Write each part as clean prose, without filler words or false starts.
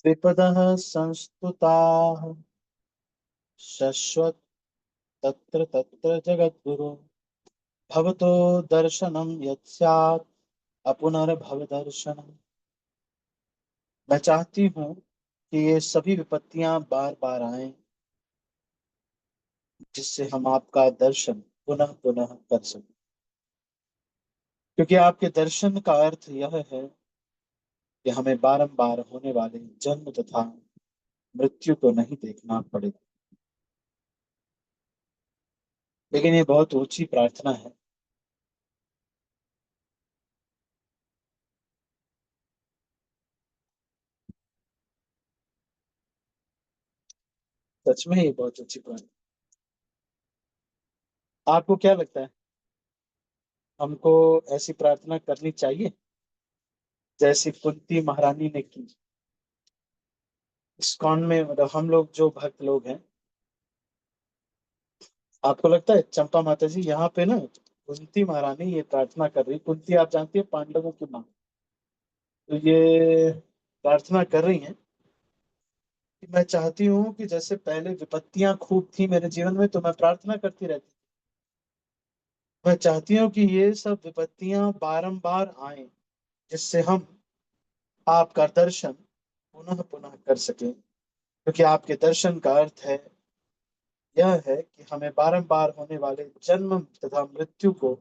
विपदः संस्तुताः शश्वत् तत्र तत्र जगद्गुरु भवतो दर्शनम यत् स्यात् अपुनर्भव दर्शनम। मैं चाहती हूँ कि ये सभी विपत्तियां बार बार आएं, जिससे हम आपका दर्शन पुनः पुनः कर सकें। क्योंकि आपके दर्शन का अर्थ यह है कि हमें बारंबार होने वाले जन्म तथा मृत्यु को नहीं देखना पड़ेगा। लेकिन ये बहुत ऊंची प्रार्थना है। सच में ये बहुत ऊंची प्रार्थना। आपको क्या लगता है, हमको ऐसी प्रार्थना करनी चाहिए जैसी कुंती महारानी ने की? इस्कॉन में मतलब हम लोग जो भक्त लोग हैं, आपको लगता है चंपा माता जी यहाँ पे ना कुंती महारानी ये प्रार्थना कर रही, कुंती आप जानती है पांडवों की माँ, तो ये प्रार्थना कर रही हैं कि मैं चाहती हूँ कि जैसे पहले विपत्तियां खूब थी मेरे जीवन में तो मैं प्रार्थना करती रहती, मैं चाहती हूँ कि ये सब विपत्तियां बारंबार आए, जिससे हम आपका दर्शन पुनः पुनः कर सकें। क्योंकि आपके दर्शन का अर्थ है यह है कि हमें बारंबार होने वाले जन्म तथा मृत्यु को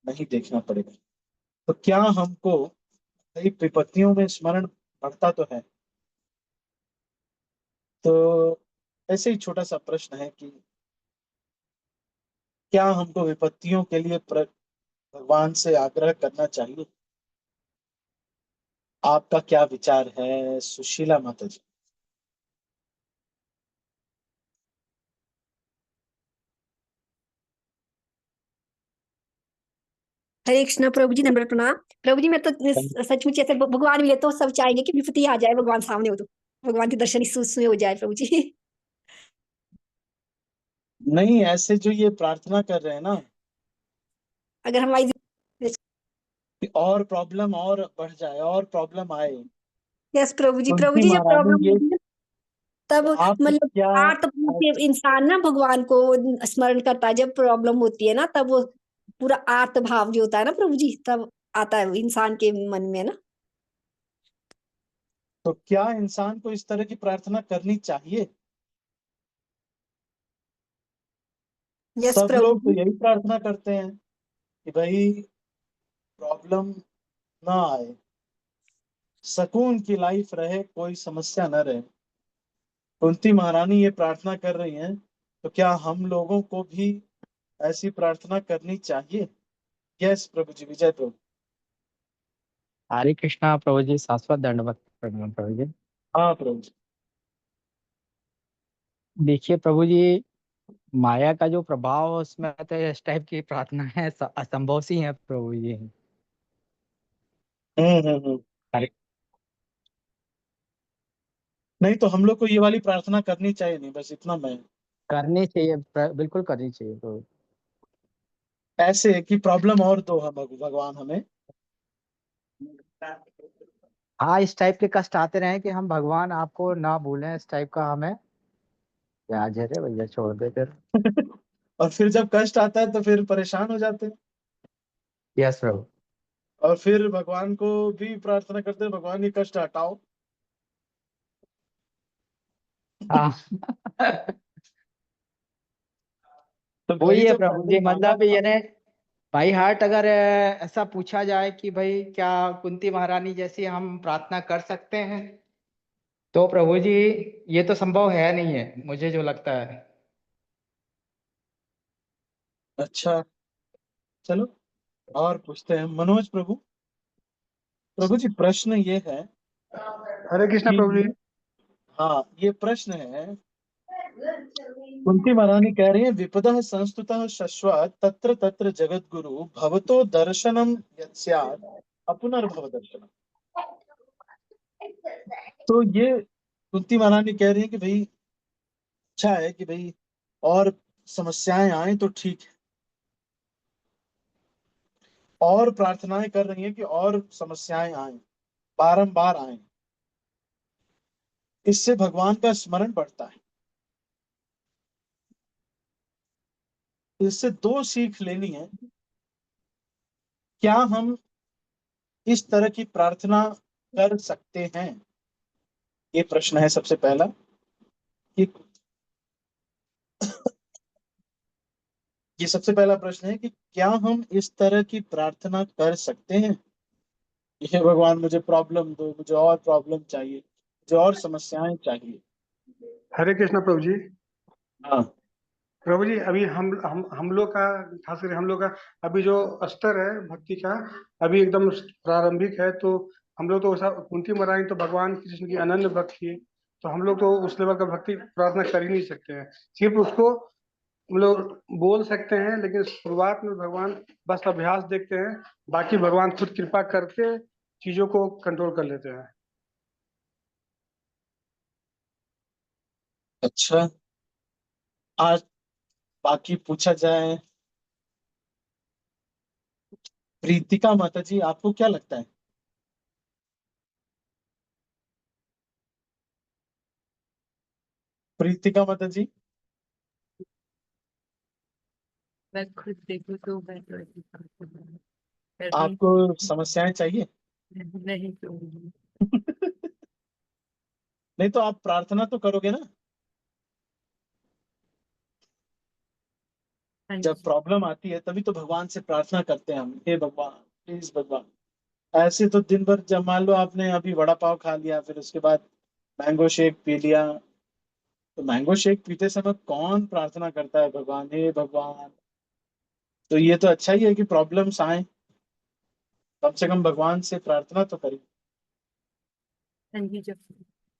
नहीं देखना पड़ेगा। तो क्या हमको कई विपत्तियों में स्मरण बढ़ता तो है? तो ऐसे ही छोटा सा प्रश्न है कि क्या हमको विपत्तियों के लिए भगवान से आग्रह करना चाहिए? आपका क्या विचार है सुशीला माता जी? हरे कृष्णा प्रभु जी, नम्र प्रणाम। प्रभु जी, मैं तो सचमुच ऐसे भगवान मिले तो सब चाहेंगे कि विपत्ति आ जाए, भगवान सामने हो तो भगवान के दर्शन इस में हो जाए प्रभु जी। नहीं, ऐसे जो ये प्रार्थना कर रहे हैं ना अगर हमारी कि और प्रॉब्लम और बढ़ जाए और प्रॉब्लम आए, यस प्रभु जी, प्रभु कुंती जी, जब महारानी प्रॉब्लम ये, होगी ना, तब तो आप मतलब क्या आर्तभाव से इंसान ना भगवान को स्मरण करता है। जब प्रॉब्लम होती है ना, तब वो पूरा आर्तभाव जो होता है ना प्रभु जी, तब आता है वो इंसान के मन में ना। तो क्या इंसान को इस तरह की प्रार्थना करनी चाहिए? यस सब प्रभु लोग तो जी। यही प्रार्थना करते हैं कि भाई प्रॉब्लम ना आए, सुकून की लाइफ रहे, कोई समस्या न रहे। कुंती महारानी ये प्रार्थना कर रही हैं, तो क्या हम लोगों को भी ऐसी प्रार्थना करनी चाहिए? यस प्रभु जी, विजय प्रभु। हरे कृष्णा प्रभु जी, शाश्वत दंडवत प्रणाम प्रभु जी। हाँ प्रभु जी। देखिए प्रभु जी, माया का जो प्रभाव है उसमें तो इस टाइप की प्रार्थना है असंभव सी है प्रभु जी। हम्म। हरे नहीं तो हम लोग को ये वाली प्रार्थना करनी चाहिए नहीं, बस इतना मैं, करनी चाहिए, बिल्कुल करनी चाहिए प्रभु। ऐसे कि प्रॉब्लम और दो हम भगवान हमें। हाँ, इस टाइप के कष्ट आते रहे कि हम भगवान आपको ना भूलें, इस टाइप का हमें। क्या झेले भैया, छोड़ दे फिर। और फिर जब कष्ट आता है तो फिर परेशान हो जाते हैं, यस प्रभु। और फिर भगवान को भी प्रार्थना करते हैं, भगवान ये कष्ट हटाओ। हाँ। तो वही वही है जो प्रभु पहले जी, मांगा मतलब था। ये ने भाई हार्ट, अगर ऐसा पूछा जाए कि भाई क्या कुंती महारानी जैसी हम प्रार्थना कर सकते हैं, तो प्रभु जी ये तो संभव है नहीं है, मुझे जो लगता है। अच्छा, चलो और पूछते हैं मनोज प्रभु। प्रभु जी प्रश्न ये है हरे कृष्णा कि, प्रभु जी। हाँ ये प्रश्न है, कुंती महारानी कह रही है विपदः संस्तुतः शश्वत् तत्र तत्र जगत गुरु भवतो दर्शनम यत् स्यात् अपुनर्भव दर्शनम। तो ये कुंती महारानी कह रही है कि भाई अच्छा है कि भाई और समस्याएं आए तो ठीक है, और प्रार्थनाएं कर रही हैं कि और समस्याएं आए, बारंबार आए। इससे भगवान का स्मरण बढ़ता है। इससे दो सीख लेनी है। क्या हम इस तरह की प्रार्थना कर सकते हैं? ये प्रश्न है सबसे पहला कि ये सबसे पहला प्रश्न है कि क्या हम इस तरह की प्रार्थना कर सकते हैं? ये भगवान मुझे प्रॉब्लम दो, मुझे और प्रॉब्लम चाहिए, मुझे और समस्याएं चाहिए। हरे कृष्णा प्रभु जी। हाँ। प्रभु जी, अभी हम लोग का, खास करके हम लोग का अभी जो स्तर है भक्ति का, अभी एकदम प्रारंभिक है। तो हम लोग तो ऐसा, कुंती महारानी तो भगवान कृष्ण की अनन्य भक्त थी, तो हम लोग तो उस लेवल का भक्ति प्रार्थना कर ही नहीं सकते हैं। सिर्फ उसको हम लोग बोल सकते हैं, लेकिन शुरुआत में भगवान बस अभ्यास देखते हैं, बाकी भगवान खुद कृपा करके चीजों को कंट्रोल कर लेते हैं। अच्छा, आज बाकी पूछा जाए, प्रीतिका माता जी आपको क्या लगता है? प्रीतिका माता जी, मैं खुद देखूं तो मैं तो ऐसी प्रार्थना कर रही आपको हूँ। समस्याएं चाहिए? नहीं तो नहीं तो आप प्रार्थना तो करोगे ना। हाँ जब जी। प्रॉब्लम आती है तभी तो भगवान से प्रार्थना करते हैं हम, हे भगवान प्लीज भगवान। ऐसे तो दिन भर, जब मान लो आपने अभी वड़ा पाव खा लिया, फिर उसके बाद मैंगो शेक पी लिया, तो मैंगो शेक पीते समय कौन प्रार्थना करता है भगवान, हे भगवान? तो ये तो अच्छा ही है कि प्रॉब्लम्स आए, कम से कम भगवान से प्रार्थना तो करें। हाँ जी, जब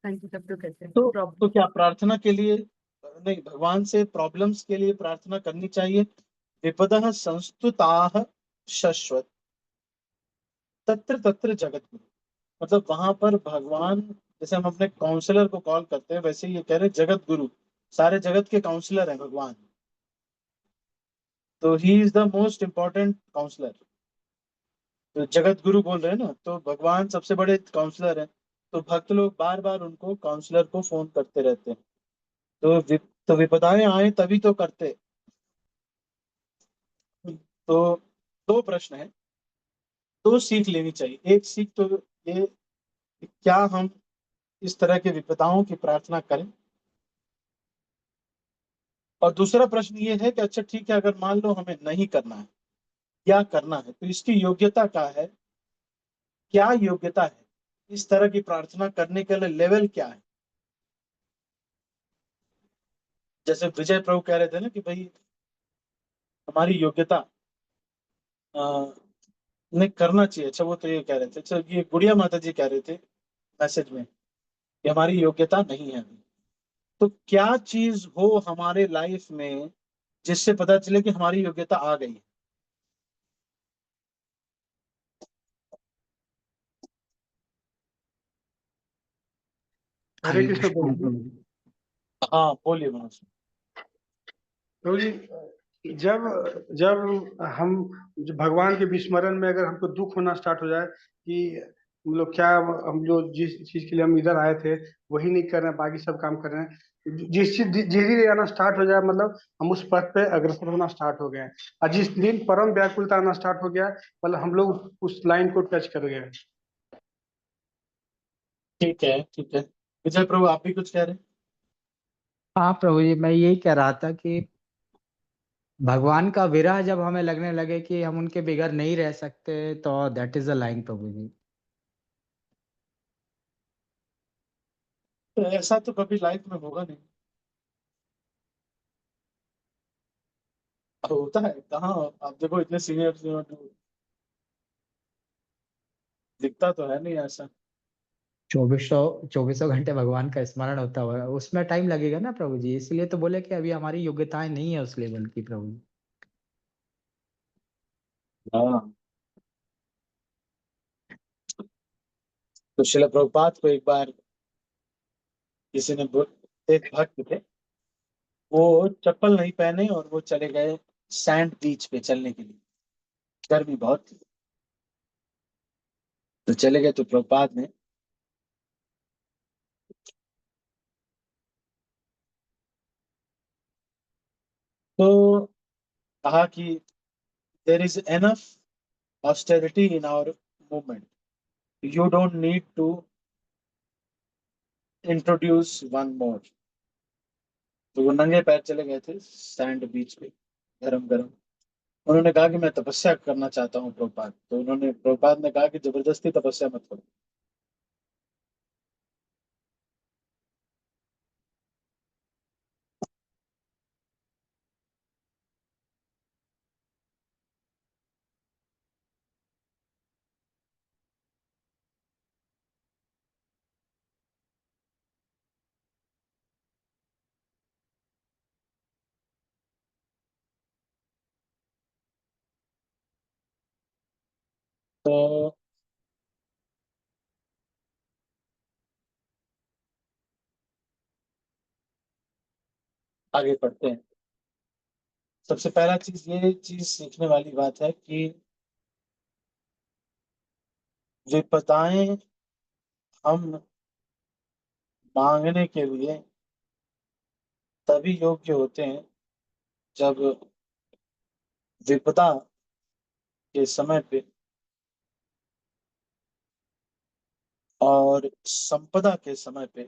हाँ जी तब तो कहते हैं तो प्रॉब्लम। क्या प्रार्थना के लिए, नहीं, भगवान से प्रॉब्लम्स के लिए प्रार्थना करनी चाहिए। विपदः संस्तुताः शश्वत तत्र तत्र जगत गुरु। मतलब वहां पर भगवान, जैसे हम अपने काउंसलर को कॉल करते हैं, वैसे ही ये कह रहे हैं जगत गुरु, सारे जगत के काउंसलर हैं भगवान। तो he is the most important counsellor. तो जगत गुरु बोल रहे हैं ना, तो भगवान सबसे बड़े काउंसलर हैं। तो भक्त लोग बार बार उनको, काउंसलर को फोन करते रहते हैं। तो विपदाएं आए तभी तो करते। तो दो प्रश्न है, दो सीख लेनी चाहिए। एक सीख तो ये कि क्या हम इस तरह के विपदाओं की प्रार्थना करें, और दूसरा प्रश्न ये है कि अच्छा ठीक है, अगर मान लो हमें नहीं करना है, क्या करना है, तो इसकी योग्यता क्या है, क्या योग्यता है इस तरह की प्रार्थना करने के लिए, लेवल क्या है? जैसे विजय प्रभु कह रहे थे ना कि भाई हमारी योग्यता नहीं करना चाहिए। अच्छा, वो तो ये कह रहे थे, अच्छा ये गुड़िया माता जी कह रहे थे मैसेज में कि हमारी योग्यता नहीं है अभी। तो क्या चीज हो हमारे लाइफ में जिससे पता चले कि हमारी योग्यता आ गई है? हरे कृष्ण प्रभु जी। हाँ, बोलिए मनोज। प्रभु जी, जब जब हम जो भगवान के विस्मरण में अगर हमको दुख होना स्टार्ट हो जाए कि हम लोग क्या, हम लोग जिस चीज के लिए हम इधर आए थे वही नहीं कर रहे हैं, बाकी सब काम कर रहे हैं, जिस धीरे आना स्टार्ट हो जाए, मतलब हम उस पथ पे अग्रसर होना स्टार्ट हो गए हैं। और जिस दिन परम व्याकुलता आना स्टार्ट हो गया, मतलब हम लोग उस लाइन को टच कर गए। ठीक है, ठीक है। विजय प्रभु आप भी कुछ कह रहे हैं? हाँ प्रभु जी, मैं यही कह रहा था कि भगवान का विरह जब हमें लगने लगे कि हम उनके बिगैर नहीं रह सकते, तो दैट इज द लाइन प्रभु जी। तो ऐसा तो कभी लाइफ में होगा नहीं। अब होता है कहाँ, आप देखो इतने सीनियर दिखता तो है नहीं ऐसा। चौबीसों घंटे भगवान का स्मरण होता हुआ उसमें टाइम लगेगा ना प्रभु जी, इसलिए तो बोले कि अभी हमारी योग्यताएं नहीं है उस लेवल की प्रभु जी। हाँ। तो शिला प्रभुपाद को एक बार किसी ने एक भक्त थे, वो चप्पल नहीं पहने और वो चले गए सैंड बीच पे चलने के लिए। गर्मी बहुत थी, तो चले गए। तो प्रभुपाद ने कहा कि there is enough austerity in our movement, you don't need to introduce one more. तो वो नंगे पैर चले गए थे सैंड बीच पे, गरम गरम। उन्होंने कहा कि मैं तपस्या करना चाहता हूँ प्रभुपाद। तो उन्होंने, प्रभुपाद ने कहा कि जबरदस्ती तपस्या मत करो। तो आगे पढ़ते हैं। सबसे पहला चीज, ये चीज सीखने वाली बात है कि विपदाएं हम मांगने के लिए तभी योग्य होते हैं जब विपदा के समय पे और संपदा के समय पे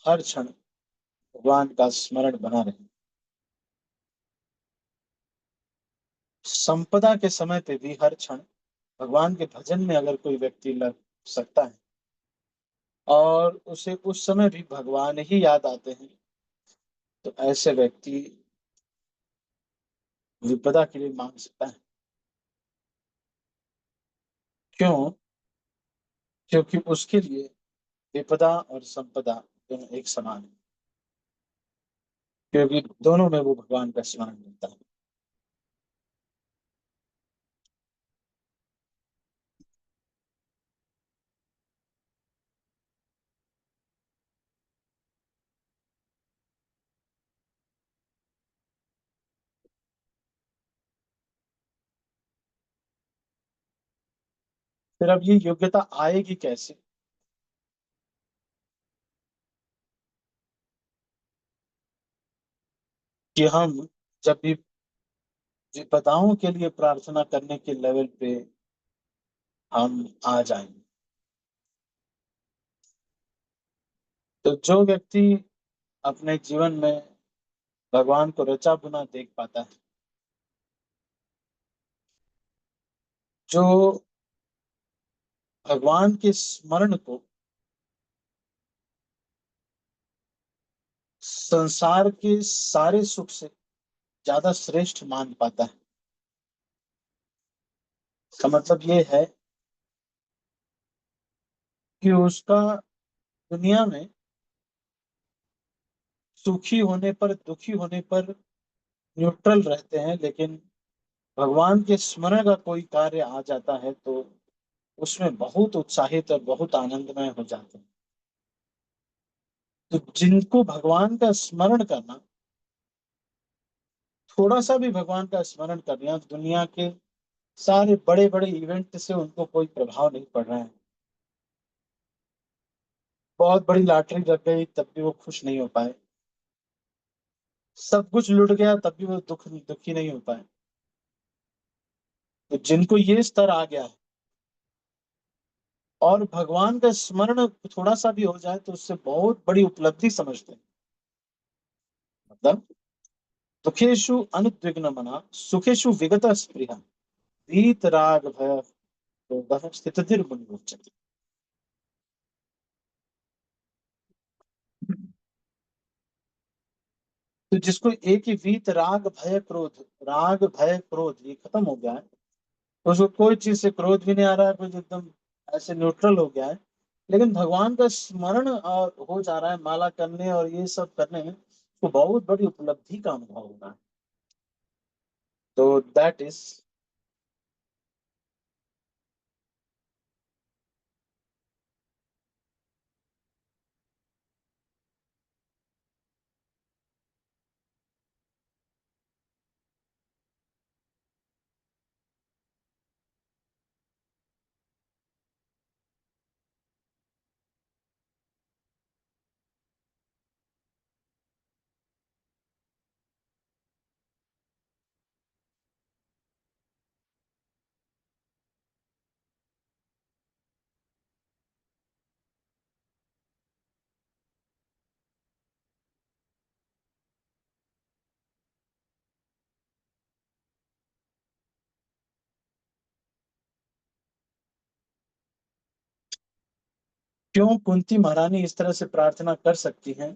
हर क्षण भगवान का स्मरण बना रहे। संपदा के समय पे भी हर क्षण भगवान के भजन में अगर कोई व्यक्ति लग सकता है और उसे उस समय भी भगवान ही याद आते हैं, तो ऐसे व्यक्ति विपदा के लिए मांग सकता है। क्यों? क्योंकि उसके लिए विपदा और संपदा दोनों एक समान है, क्योंकि दोनों में वो भगवान का स्मरण मिलता है। फिर अब ये योग्यता आएगी कैसे? कि हम जब भी विपदाओं के लिए प्रार्थना करने के लेवल पे हम आ जाएंगे, तो जो व्यक्ति अपने जीवन में भगवान को रचा बुना देख पाता है, जो भगवान के स्मरण को संसार के सारे सुख से ज्यादा श्रेष्ठ मान पाता है, का मतलब ये है कि उसका दुनिया में सुखी होने पर दुखी होने पर न्यूट्रल रहते हैं, लेकिन भगवान के स्मरण का कोई कार्य आ जाता है तो उसमें बहुत उत्साहित और बहुत आनंदमय हो जाते हैं। तो जिनको भगवान का स्मरण करना, थोड़ा सा भी भगवान का स्मरण करना, दुनिया के सारे बड़े बड़े इवेंट से उनको कोई प्रभाव नहीं पड़ रहा है। बहुत बड़ी लॉटरी लग गई तब भी वो खुश नहीं हो पाए, सब कुछ लुट गया तब भी वो दुखी नहीं हो पाए। तो जिनको ये स्तर आ गया है और भगवान का स्मरण थोड़ा सा भी हो जाए तो उससे बहुत बड़ी उपलब्धि समझते हैं। मतलब दुखेषु अनुद्विग्न मना सुखेषु विगत स्पृहा वीत राग भय क्रोधः स्थितिर्मुच्यते। तो जिसको एक ही वीत राग भय क्रोध, राग भय क्रोध ये खत्म हो गया है, तो उसको कोई चीज से क्रोध भी नहीं आ रहा है, कुछ एकदम ऐसे न्यूट्रल हो गया है, लेकिन भगवान का स्मरण और हो जा रहा है माला करने और ये सब करने में, तो बहुत बड़ी उपलब्धि का अनुभव हो रहा है। तो दैट इज क्यों कुंती महारानी इस तरह से प्रार्थना कर सकती हैं?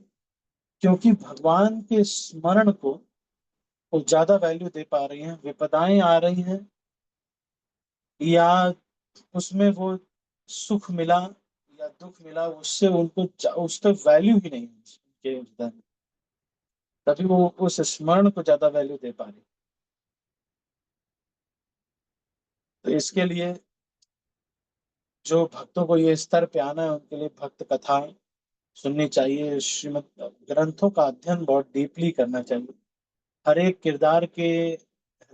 क्योंकि भगवान के स्मरण को वो ज्यादा वैल्यू दे पा रही हैं। विपदाएं आ रही हैं या उसमें वो सुख मिला या दुख मिला, उससे उनको उसका वैल्यू ही नहीं है उनके हृदय में, तभी वो उस स्मरण को ज्यादा वैल्यू दे पा रही। तो इसके लिए जो भक्तों को ये स्तर पे आना है, उनके लिए भक्त कथाएं सुननी चाहिए, श्रीमद ग्रंथों का अध्ययन बहुत डीपली करना चाहिए, हर एक किरदार के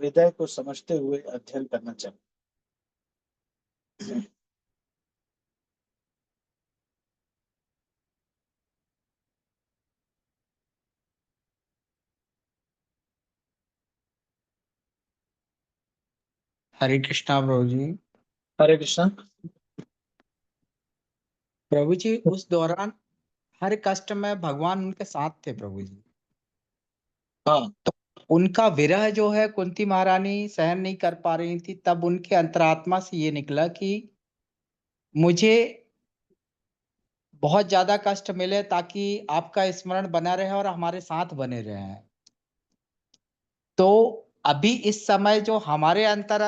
हृदय को समझते हुए अध्ययन करना चाहिए। हरे कृष्णा प्रभु जी। हरे कृष्णा। प्रभु जी उस दौरान हर कष्ट में भगवान उनके साथ थे प्रभु जी। हाँ, उनका विरह जो है कुंती महारानी सहन नहीं कर पा रही थी, तब उनके अंतरात्मा से ये निकला कि मुझे बहुत ज्यादा कष्ट मिले ताकि आपका स्मरण बना रहे और हमारे साथ बने रहे। तो अभी इस समय जो हमारे अंतर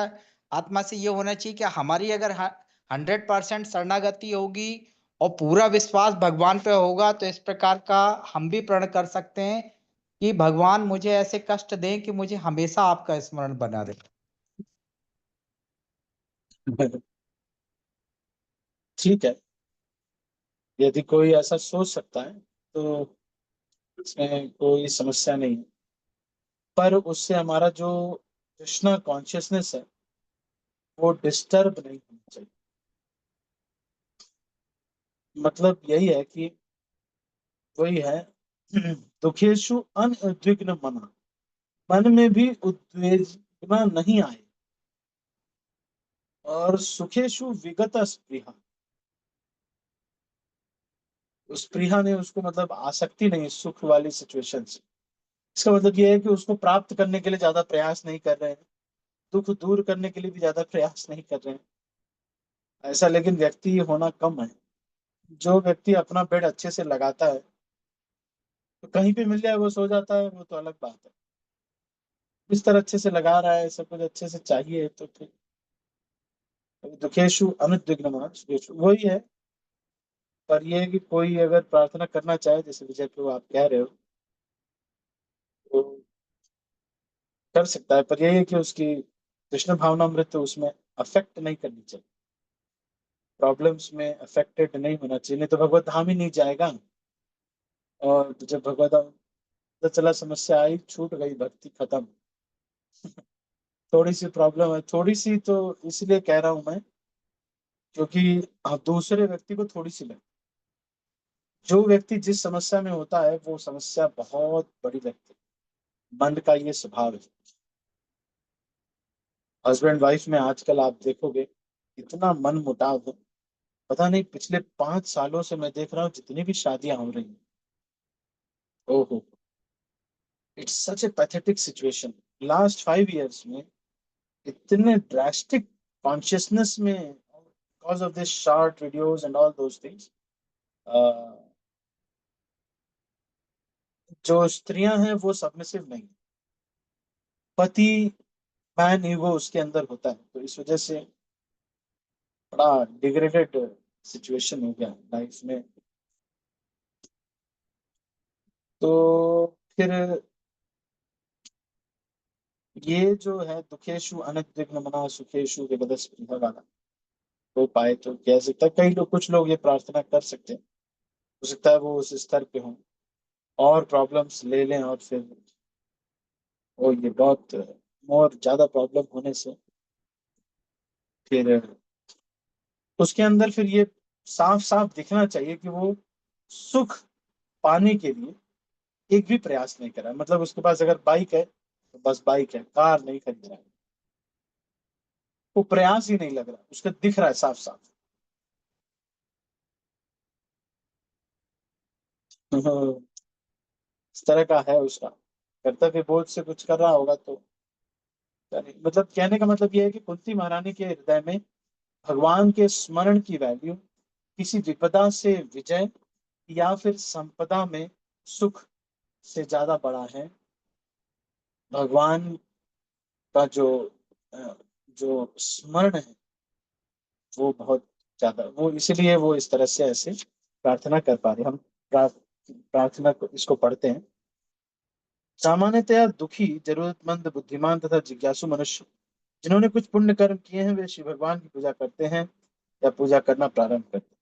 आत्मा से ये होना चाहिए कि हमारी अगर 100% शरणागति होगी और पूरा विश्वास भगवान पे होगा, तो इस प्रकार का हम भी प्रण कर सकते हैं कि भगवान मुझे ऐसे कष्ट दें कि मुझे हमेशा आपका स्मरण बना रहे। ठीक है, यदि कोई ऐसा सोच सकता है तो इसमें कोई समस्या नहीं है, पर उससे हमारा जो कृष्णा कॉन्शियसनेस है वो डिस्टर्ब नहीं होना चाहिए। मतलब यही है कि वही है, दुखेशु अनुद्विग्न मना, मन में भी उद्वेजना नहीं आए, और सुखेशु विगत स्पृहा, स्पृहा ने उसको मतलब आसक्ति नहीं सुख वाली सिचुएशन से। इसका मतलब ये है कि उसको प्राप्त करने के लिए ज्यादा प्रयास नहीं कर रहे हैं, दुख दूर करने के लिए भी ज्यादा प्रयास नहीं कर रहे हैं, ऐसा लेकिन व्यक्ति होना कम है। जो व्यक्ति अपना बेड अच्छे से लगाता है, तो कहीं पे मिल जाए वो सो जाता है, वो तो अलग बात है। बिस्तर अच्छे से लगा रहा है, सब कुछ अच्छे से चाहिए, तो फिर दुखेशु अनुद्विग्न सुखेशु वही है। पर ये है कि कोई अगर प्रार्थना करना चाहे, जैसे विजय प्रभु आप कह रहे हो, तो कर सकता है, पर यही है कि उसकी कृष्ण भावनामृत उसमें अफेक्ट नहीं करनी चाहिए, प्रॉब्लम्स में अफेक्टेड नहीं होना चाहिए, नहीं तो भगवत धाम ही नहीं जाएगा। और जब भगवत धाम पता चला समस्या आई, छूट गई, भक्ति खत्म। थोड़ी सी प्रॉब्लम है, थोड़ी सी तो इसलिए कह रहा हूं मैं, क्योंकि दूसरे व्यक्ति को थोड़ी सी लगे। जो व्यक्ति जिस समस्या में होता है वो समस्या बहुत बड़ी लगती है, मन का ये स्वभाव है। हस्बैंड वाइफ में आजकल आप देखोगे इतना मन मुटाव है। पता नहीं पिछले 5 सालों से मैं देख रहा हूँ जितनी भी शादियां हो रही हैं, ओहो, it's such A pathetic situation. Last 5 years में इतने ड्रास्टिक कॉन्शियसनेस में, because of this short videos and all those things, जो स्त्रियां हैं वो सबमिसिव नहीं, पति मैन ईगो उसके अंदर होता है, तो इस वजह से बड़ा डिग्रेडेड सिचुएशन हो गया लाइफ में। तो फिर ये जो है दुखेशु अनुद्विग्न मना सुखेशु विगतस्पृहा वाला हो पाए तो कह सकता है, कई लोग, कुछ लोग ये प्रार्थना कर सकते हैं, हो सकता है वो उस स्तर पे हों और प्रॉब्लम्स ले लें, और फिर वो ये बहुत और ज्यादा प्रॉब्लम होने से फिर उसके अंदर फिर ये साफ साफ दिखना चाहिए कि वो सुख पाने के लिए एक भी प्रयास नहीं कर रहा है। मतलब उसके पास अगर बाइक है तो बस बाइक है, कार नहीं खरीद रहा है, वो प्रयास ही नहीं लग रहा, उसका दिख रहा है साफ साफ। इस तरह का है उसका कर्तव्य बोध से कुछ कर रहा होगा तो मतलब कहने का मतलब ये है कि कुंती महारानी के हृदय में भगवान के स्मरण की वैल्यू किसी विपदा से विजय या फिर संपदा में सुख से ज्यादा बड़ा है। भगवान का जो स्मरण है वो बहुत ज्यादा, वो इसलिए वो इस तरह से ऐसे प्रार्थना कर पा रहे। हम प्रार्थना को इसको पढ़ते हैं। सामान्यतया दुखी, जरूरतमंद, बुद्धिमान तथा जिज्ञासु मनुष्य जिन्होंने कुछ पुण्य कर्म किए हैं वे श्री भगवान की पूजा करते हैं या पूजा करना प्रारंभ करते हैं।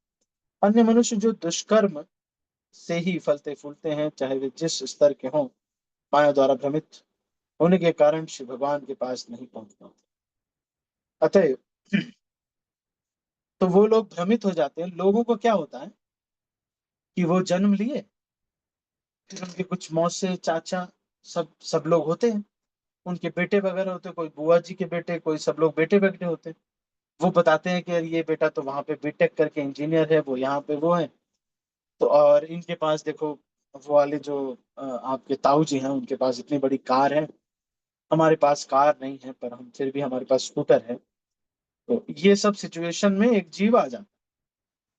अन्य मनुष्य जो दुष्कर्म से ही फलते फूलते हैं, चाहे वे जिस स्तर के हों, माया द्वारा भ्रमित होने के कारण श्री भगवान के पास नहीं पहुंच पाते। अतः तो वो लोग भ्रमित हो जाते हैं। लोगों को क्या होता है कि वो जन्म लिए, फिर उनके कुछ मौसे, चाचा, सब लोग होते हैं, उनके बेटे वगैरह होते हैं, कोई बुआ जी के बेटे, कोई सब लोग बेटे बेटे होते हैं। वो बताते हैं कि यार ये बेटा तो वहां पे बीटेक करके इंजीनियर है, वो यहाँ पे वो है। तो और इनके पास देखो, वो वाले जो आपके ताऊ जी हैं उनके पास इतनी बड़ी कार है, हमारे पास कार नहीं है, पर हम फिर भी हमारे पास स्कूटर है। तो ये सब सिचुएशन में एक जीव आ जाता है।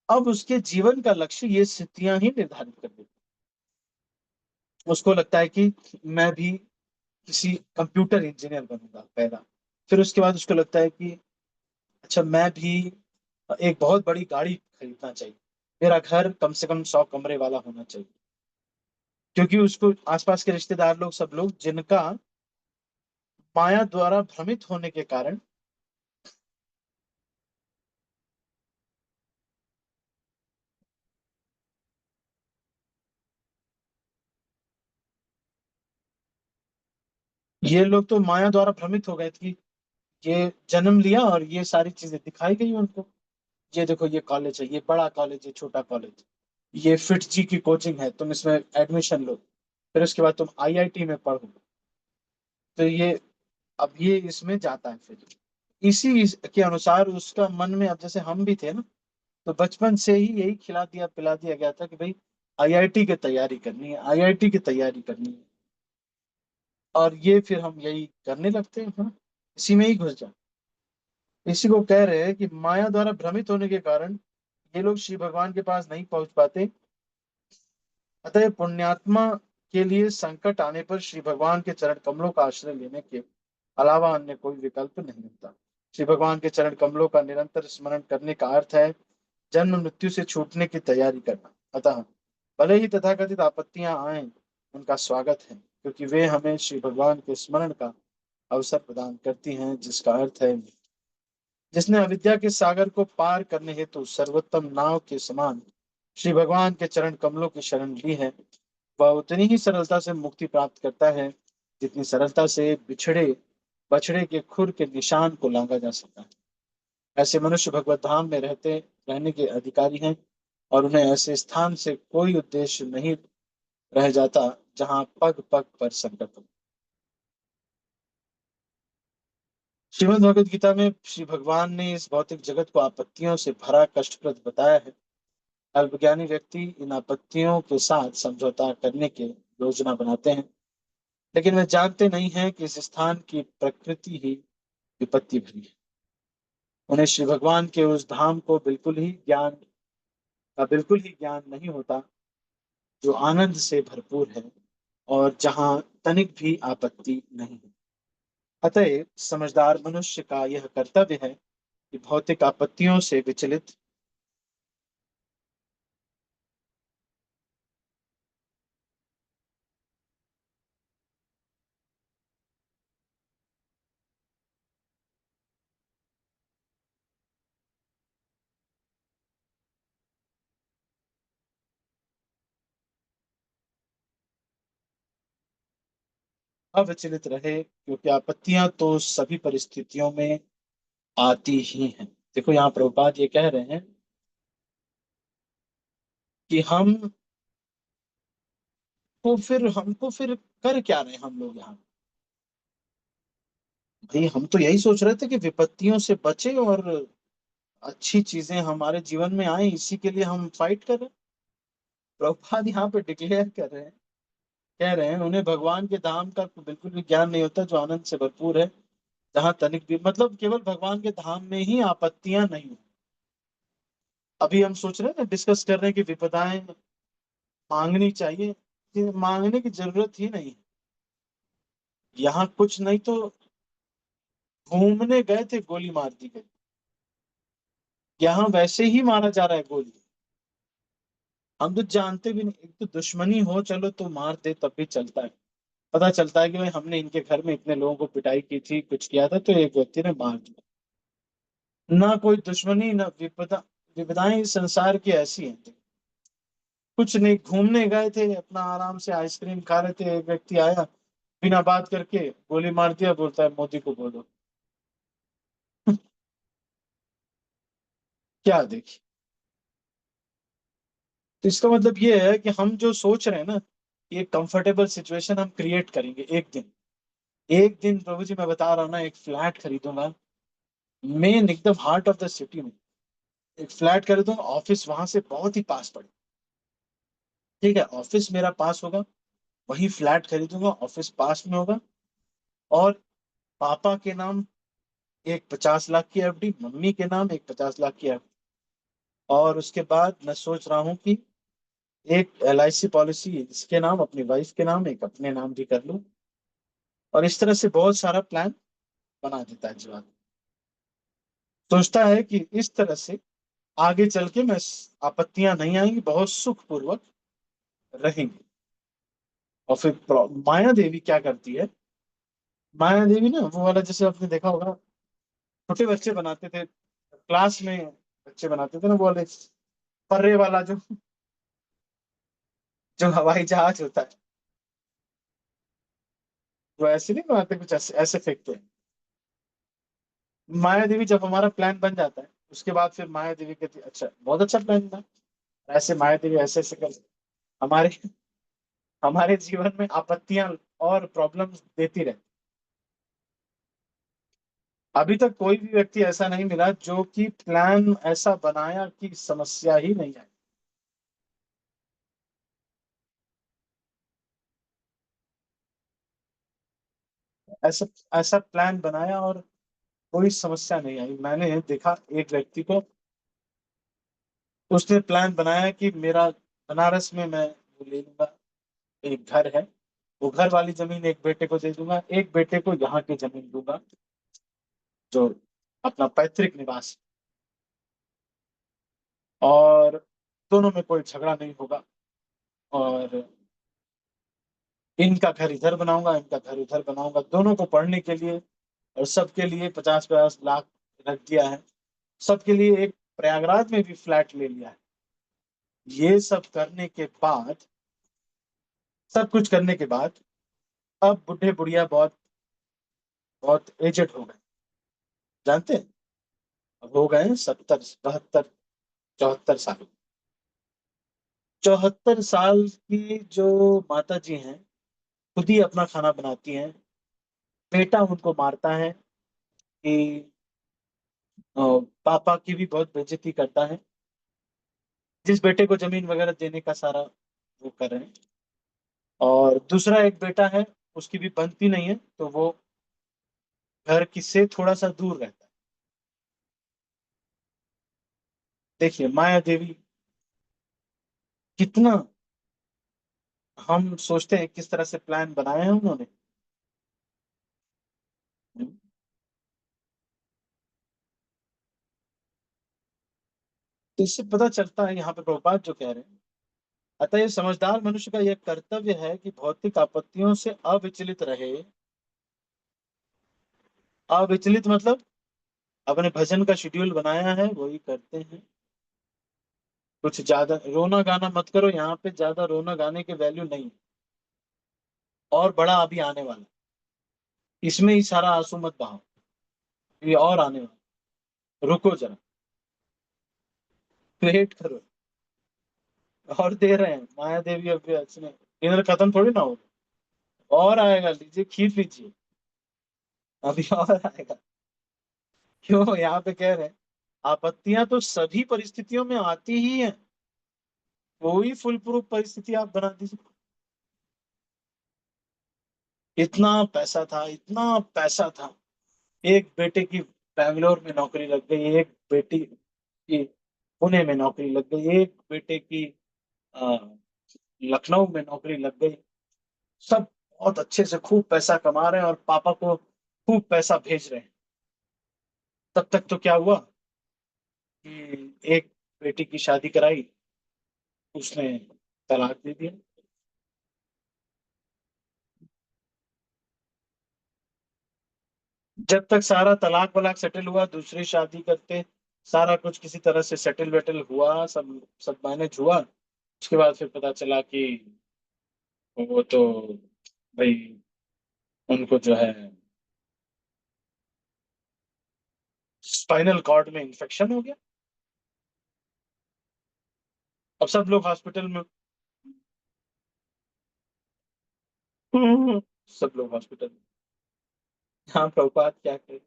अब उसके जीवन का लक्ष्य ये स्थितियां ही निर्धारित कर देती। उसको लगता है कि मैं भी किसी कंप्यूटर इंजीनियर बनूंगा पहला। फिर उसके बाद उसको लगता है कि अच्छा मैं भी एक बहुत बड़ी गाड़ी खरीदना चाहिए, मेरा घर कम से कम 100 कमरे वाला होना चाहिए। क्योंकि उसको आसपास के रिश्तेदार लोग, सब लोग जिनका माया द्वारा भ्रमित होने के कारण ये लोग तो माया द्वारा भ्रमित हो गए थे कि ये जन्म लिया और ये सारी चीजें दिखाई गई उनको। ये देखो ये कॉलेज है, ये बड़ा कॉलेज है, छोटा कॉलेज, ये फिट जी की कोचिंग है, तुम इसमें एडमिशन लो, फिर उसके बाद तुम आईआईटी में पढ़ो। तो ये अब ये इसमें जाता है। फिर के अनुसार उसका मन में, अब जैसे हम भी थे ना, तो बचपन से ही यही खिला दिया पिला दिया गया था कि भाई आईआईटी की तैयारी करनी है, आईआईटी की तैयारी करनी है। और ये फिर हम यही करने लगते हैं, हाँ, इसी में ही घुस जा। इसी को कह रहे हैं कि माया द्वारा भ्रमित होने के कारण ये लोग श्री भगवान के पास नहीं पहुंच पाते। अतः पुण्यात्मा के लिए संकट आने पर श्री भगवान के चरण कमलों का आश्रय लेने के अलावा अन्य कोई विकल्प नहीं होता। श्री भगवान के चरण कमलों का निरंतर स्मरण करने का अर्थ है जन्म मृत्यु से छूटने की तैयारी करना। अतः भले ही तथाकथित आपत्तियां आए, उनका स्वागत है, क्योंकि वे हमें श्री भगवान के स्मरण का अवसर प्रदान करती हैं, जिसका अर्थ है जिसने अविद्या के सागर को पार करने हेतु सर्वोत्तम नाव के समान श्री भगवान के चरण कमलों की शरण ली है, वह उतनी ही सरलता से मुक्ति प्राप्त करता है जितनी सरलता से बछड़े के खुर के निशान को लांघा जा सकता है। ऐसे मनुष्य भगवत धाम में रहने के अधिकारी हैं, और उन्हें ऐसे स्थान से कोई उद्देश्य नहीं रह जाता जहां पग पग पर संकट हो। श्रीमद् भगवद गीता में श्री भगवान ने इस भौतिक जगत को आपत्तियों से भरा कष्टप्रद बताया है। अल्पज्ञानी व्यक्ति इन आपत्तियों के साथ समझौता करने की योजना बनाते हैं, लेकिन वे जानते नहीं हैं कि इस स्थान की प्रकृति ही विपत्ति भरी है। उन्हें श्री भगवान के उस धाम को बिल्कुल ही ज्ञान नहीं होता जो आनंद से भरपूर है और जहां तनिक भी आपत्ति नहीं है। अतएव समझदार मनुष्य का यह कर्तव्य है कि भौतिक आपत्तियों से विचलित अविचलित रहे, क्योंकि आपत्तियां तो सभी परिस्थितियों में आती ही हैं। देखो यहाँ प्रभुपाद ये कह रहे हैं कि हमको फिर कर क्या रहे हैं हम लोग यहाँ। भाई हम तो यही सोच रहे थे कि विपत्तियों से बचे और अच्छी चीजें हमारे जीवन में आए, इसी के लिए हम फाइट कर रहे हैं। प्रभुपाद यहाँ पे डिक्लेयर कर रहे हैं, कह रहे हैं उन्हें भगवान के धाम का बिल्कुल भी ज्ञान नहीं होता जो आनंद से भरपूर है, जहाँ तनिक भी, मतलब केवल भगवान के धाम में ही आपत्तियां नहीं हो। अभी हम सोच रहे हैं ना, डिस्कस कर रहे हैं कि विपदाएं मांगनी चाहिए, कि मांगने की जरूरत ही नहीं है। यहाँ कुछ नहीं तो घूमने गए थे, गोली मार दी गई। यहाँ वैसे ही मारा जा रहा है गोली। हम तो जानते भी नहीं, एक तो दुश्मनी हो चलो तो मार दे तब भी चलता है। पता चलता है कि भाई हमने इनके घर में इतने लोगों को पिटाई की थी, कुछ किया था, तो एक व्यक्ति ने मार दिया। ना कोई दुश्मनी ना विपदा। विपदाएं इस संसार की ऐसी हैं। कुछ नहीं, घूमने गए थे अपना, आराम से आइसक्रीम खा रहे थे, एक व्यक्ति आया, बिना बात करके गोली मार दिया, बोलता है मोदी को बोलो। क्या देखिए, तो इसका मतलब ये है कि हम जो सोच रहे हैं ना, ये कंफर्टेबल सिचुएशन हम क्रिएट करेंगे एक दिन। एक दिन प्रभु जी, मैं बता रहा हूँ ना, एक फ्लैट खरीदूंगा मेन एकदम हार्ट ऑफ द सिटी में। एक फ्लैट खरीदूंगा, ऑफिस वहां से बहुत ही पास पड़े। ठीक है, ऑफिस मेरा पास होगा, वही फ्लैट खरीदूंगा, ऑफिस पास में होगा। और पापा के नाम एक 50 लाख की एफडी, मम्मी के नाम एक 50 लाख की एफडी। और उसके बाद मैं सोच रहा हूँ कि एक LIC पॉलिसी इसके नाम, अपनी वाइफ के नाम, एक अपने नाम भी कर लूँ। और इस तरह से बहुत सारा प्लान बना देता है जीवन। सोचता है कि इस तरह से आगे चल के मैं, आपत्तियां नहीं आएंगी, बहुत सुखपूर्वक रहेंगे। और फिर माया देवी क्या करती है? माया देवी ना वो वाला, जैसे आपने देखा होगा, छोटे बच्चे बनाते थे क्लास में, बच्चे बनाते थे ना वो वाले पर्रे वाला, जो हवाई जहाज होता है, वो ऐसे नहीं बनाते, कुछ ऐसे ऐसे फेंकते हैं। माया देवी जब हमारा प्लान बन जाता है, उसके बाद फिर माया देवी कहती है अच्छा, बहुत अच्छा प्लान था। ऐसे माया देवी ऐसे ऐसे कर हमारे हमारे जीवन में आपत्तियां और प्रॉब्लम्स देती रहती। अभी तक कोई भी व्यक्ति ऐसा नहीं मिला जो कि प्लान ऐसा बनाया कि समस्या ही नहीं आई। ऐसा ऐसा प्लान बनाया और कोई समस्या नहीं आई। मैंने देखा एक व्यक्ति को, उसने प्लान बनाया कि मेरा बनारस में मैं वो ले लूंगा, एक घर है, वो घर वाली जमीन एक बेटे को दे दूंगा, एक बेटे को यहाँ की जमीन दूंगा, जो अपना पैतृक निवास। और दोनों में कोई झगड़ा नहीं होगा। और इनका घर इधर बनाऊंगा, इनका घर उधर बनाऊंगा, दोनों को पढ़ने के लिए। और सबके लिए 50-50 लाख रख दिया है। सबके लिए एक प्रयागराज में भी फ्लैट ले लिया है। ये सब करने के बाद, सब कुछ करने के बाद, अब बुढ़े बुढ़िया बहुत बहुत एजेड हो गए, जानते हैं? अब हो गए 70, 72, 74 साल। 74 साल की जो माता जी हैं, खुद ही अपना खाना बनाती हैं। बेटा उनको मारता है कि पापा की भी बहुत बेइज्जती करता है। जिस बेटे को जमीन वगैरह देने का सारा वो कर रहे हैं। और दूसरा एक बेटा है, उसकी भी बनती नहीं है, तो वो घर की से थोड़ा सा दूर रहता है। देखिए माया देवी कितना, हम सोचते हैं किस तरह से प्लान बनाए हैं उन्होंने। तो इससे पता चलता है यहाँ पे प्रभुपाद जो कह रहे हैं, अतः ये समझदार मनुष्य का यह कर्तव्य है कि भौतिक आपत्तियों से अविचलित रहे। अविचलित मतलब अपने भजन का शेड्यूल बनाया है वही करते हैं। कुछ ज्यादा रोना गाना मत करो, यहाँ पे ज्यादा रोना गाने के वैल्यू नहीं है। और बड़ा अभी आने वाला है, इसमें ही सारा आंसू मत बहाओ, ये और आने वाला। रुको जरा, वेट करो। और दे रहे हैं माया देवी, अभी अच्छे डिनर खत्म थोड़ी ना हो, और आएगा, लीजिए खीर लीजिए, अभी और आएगा। क्यों यहाँ पे कह रहे हैं, आपत्तियां तो सभी परिस्थितियों में आती ही हैं, कोई फुल प्रूफ परिस्थिति आप बना दीजिए। इतना पैसा था, इतना पैसा था, एक बेटे की बैंगलोर में नौकरी लग गई, एक बेटी की पुणे में नौकरी लग गई, एक बेटे की लखनऊ में नौकरी लग गई। सब बहुत अच्छे से खूब पैसा कमा रहे हैं और पापा को खूब पैसा भेज रहे हैं। तब तक तो क्या हुआ कि एक बेटी की शादी कराई, उसने तलाक दे दिया। जब तक सारा तलाक वलाक सेटल हुआ, दूसरी शादी करते, सारा कुछ किसी तरह से सेटल वेटल हुआ, सब सब मैनेज हुआ, उसके बाद फिर पता चला कि वो तो भाई उनको जो है स्पाइनल कॉर्ड में इंफेक्शन हो गया। अब सब लोग हॉस्पिटल में। सब लोग हॉस्पिटल में। हाँ प्रभुपात क्या करे,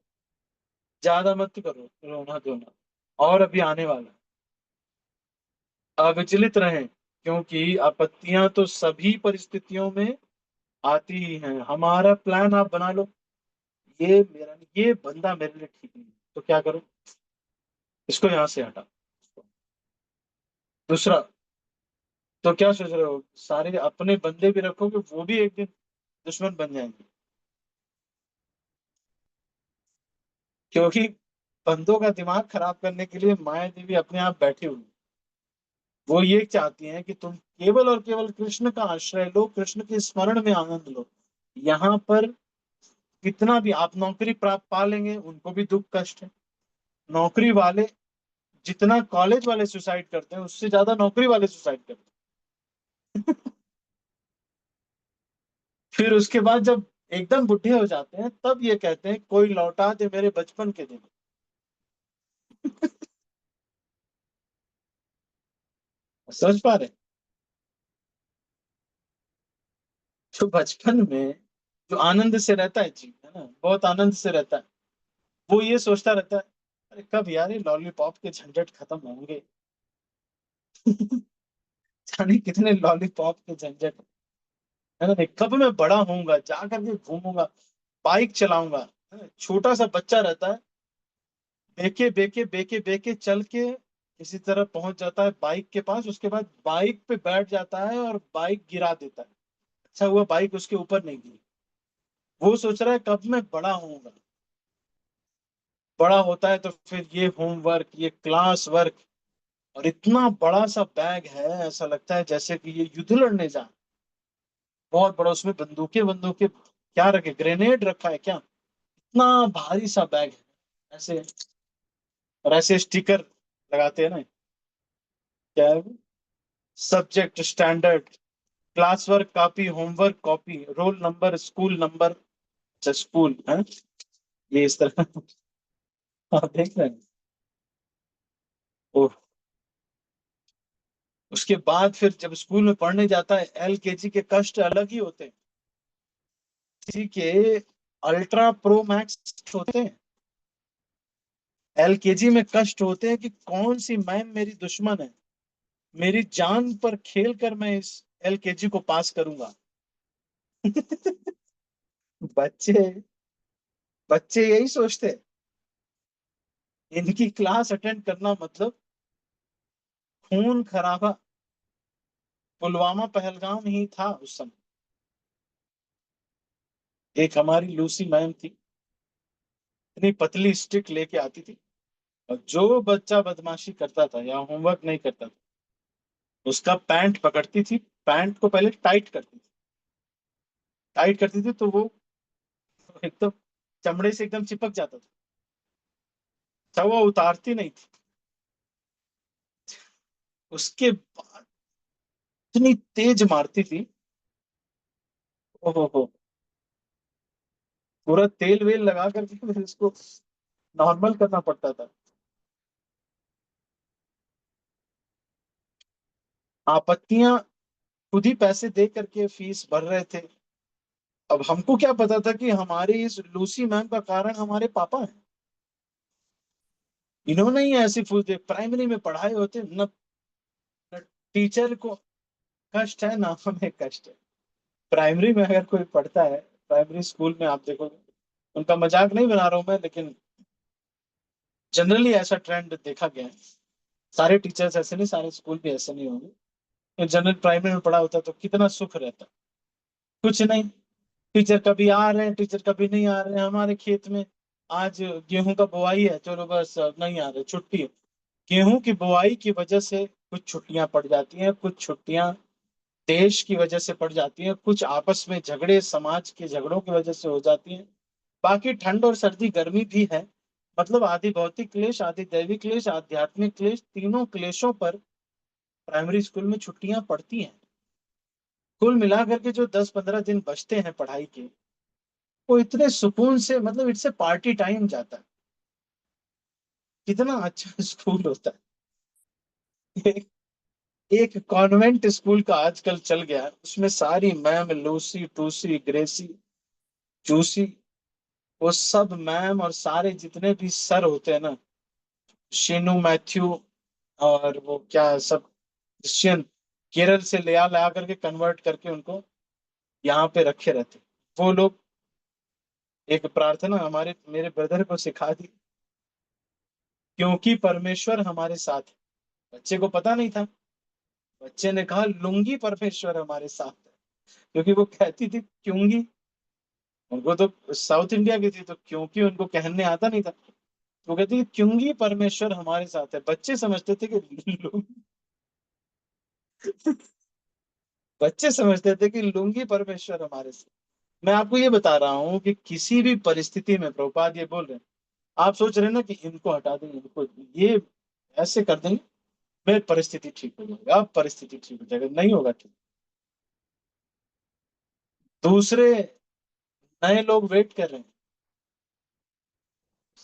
ज्यादा मत करो रोना धोना, और अभी आने वाला है। अविचलित रहें, क्योंकि आपत्तियां तो सभी परिस्थितियों में आती ही हैं। हमारा प्लान आप बना लो, ये बंदा मेरे लिए ठीक नहीं है, तो क्या करो, इसको यहां से हटा। दूसरा, तो क्या सोच रहे हो सारे अपने बंदे भी रखोगे, वो भी एक दिन दुश्मन बन जाएंगे। क्योंकि बंदों का दिमाग खराब करने के लिए माया देवी अपने आप बैठी हुई। वो ये चाहती हैं कि तुम केवल और केवल कृष्ण का आश्रय लो, कृष्ण के स्मरण में आनंद लो। यहाँ पर कितना भी आप नौकरी प्राप्त पा लेंगे, उनको भी दुख कष्ट है। नौकरी वाले जितना कॉलेज वाले सुसाइड करते हैं, उससे ज्यादा नौकरी वाले सुसाइड करते हैं। फिर उसके बाद जब एकदम बुढ़े हो जाते हैं, तब ये कहते हैं कोई लौटा दे मेरे बचपन के दिन। समझ पा रहे हैं? जो बचपन में जो आनंद से रहता है जी, है ना, बहुत आनंद से रहता है, वो ये सोचता रहता है अरे कब यार ये लॉलीपॉप के झंझट खत्म होंगे। जाने कितने लॉलीपॉप के झंझट, है ना, कब मैं बड़ा होऊंगा, जा करके घूमूंगा, बाइक चलाऊंगा। है ना? छोटा सा बच्चा रहता है, बेके बेके बेके बेके चल के किसी तरह पहुंच जाता है बाइक के पास, उसके बाद बाइक पे बैठ जाता है और बाइक गिरा देता है। अच्छा हुआ बाइक उसके ऊपर नहीं गिरी। वो सोच रहा है कब मैं बड़ा होऊंगा। बड़ा होता है तो फिर ये होमवर्क, ये क्लास वर्क, और इतना बड़ा सा बैग है, ऐसा लगता है जैसे कि ये युद्ध लड़ने जा, बहुत बड़ा, उसमें बंदूकें बंदूकें क्या रखे, ग्रेनेड रखा है क्या, इतना भारी सा बैग है ऐसे। और ऐसे स्टिकर लगाते हैं ना, क्या है, subject standard, class work copy, homework copy, roll number, school number. अच्छा स्कूल है ये इस तरह। आप देख रहे हैं। ओह, उसके बाद फिर जब स्कूल में पढ़ने जाता है, एलकेजी के कष्ट अलग ही होते हैं, किसी के अल्ट्रा प्रो मैक्स होते हैं। एलकेजी में कष्ट होते हैं कि कौन सी मैम मेरी दुश्मन है, मेरी जान पर खेल कर मैं इस एलकेजी को पास करूंगा। बच्चे बच्चे यही सोचते हैं, इनकी क्लास अटेंड करना मतलब खून खराबा। पुलवामा पहलगाम ही था उस समय। एक हमारी लूसी मैम थी, इतनी पतली स्टिक लेके आती थी, और जो बच्चा बदमाशी करता था या होमवर्क नहीं करता था, उसका पैंट पकड़ती थी, पैंट को पहले टाइट करती थी, टाइट करती थी तो वो एकदम चमड़े से एकदम चिपक जाता था, तो वो उतारती नहीं थी। उसके बाद इतनी तेज मारती थी, ओहो, पूरा तेल वेल लगा करके फिर इसको नॉर्मल करना पड़ता था। आपत्तियां खुद ही पैसे दे करके फीस भर रहे थे। अब हमको क्या पता था कि हमारी इस लूसी मैम का कारण हमारे पापा हैं। इन्होंने ही ऐसी फूस दे, प्राइमरी में पढ़ाए होते न, न टीचर को कष्ट है ना हमें कष्ट है। प्राइमरी में अगर कोई पढ़ता है, प्राइमरी स्कूल में आप देखोगे, उनका मजाक नहीं बना रहा हूं मैं, लेकिन जनरली ऐसा ट्रेंड देखा गया है सारे टीचर्स ऐसे नहीं, सारे स्कूल भी ऐसे नहीं होंगे। जनरल प्राइमरी में पढ़ा होता तो कितना सुख रहता। कुछ नहीं, टीचर कभी आ रहे हैं, टीचर कभी नहीं आ रहे हैं। हमारे खेत में आज गेहूं का बुआई है, चलो बस नहीं आ रहे, छुट्टी है। गेहूं की बुआई की वजह से कुछ छुट्टियां पड़ जाती हैं, कुछ छुट्टियां देश की वजह से पड़ जाती हैं, कुछ आपस में झगड़े, समाज के झगड़ों की वजह से हो जाती हैं। बाकी ठंड और सर्दी गर्मी भी है। मतलब आदि भौतिक क्लेश, आदि दैविक क्लेश, आध्यात्मिक क्लेश, तीनों क्लेशों पर प्राइमरी स्कूल में छुट्टियां पड़ती हैं। कुल मिलाकर के जो 10-15 दिन बचते हैं पढ़ाई के, वो इतने सुकून से, मतलब इससे पार्टी टाइम जाता है। कितना अच्छा स्कूल होता है। एक कॉन्वेंट स्कूल का आजकल चल गया है, उसमें सारी मैम, लूसी, टूसी, ग्रेसी, जूसी, वो सब मैम और सारे जितने भी सर होते हैं ना, शीनू, मैथ्यू, और वो क्या सब क्रिश्चियन, केरल से ले ला करके कन्वर्ट करके उनको यहाँ पे रखे रहते। वो लोग एक प्रार्थना हमारे मेरे ब्रदर को सिखा दी, क्योंकि परमेश्वर हमारे साथ है। बच्चे को पता नहीं था, बच्चे ने कहा लुंगी परमेश्वर हमारे साथ है। क्योंकि वो कहती थी क्योंकि, उनको तो साउथ इंडिया की थी, तो क्योंकि उनको कहने आता नहीं था। वो कहती थी क्योंकि परमेश्वर हमारे साथ है। बच्चे समझते थे कि बच्चे समझते थे कि लुंगी परमेश्वर हमारे साथ। मैं आपको ये बता रहा हूँ कि किसी भी परिस्थिति में, प्रभुपाद ये बोल रहे हैं, आप सोच रहे हैं ना कि इनको हटा देंगे, इनको ये ऐसे कर देंगे, मेरी परिस्थिति ठीक हो जाएगी, अब परिस्थिति ठीक हो जाएगी, नहीं होगा ठीक। दूसरे नए लोग वेट कर रहे हैं।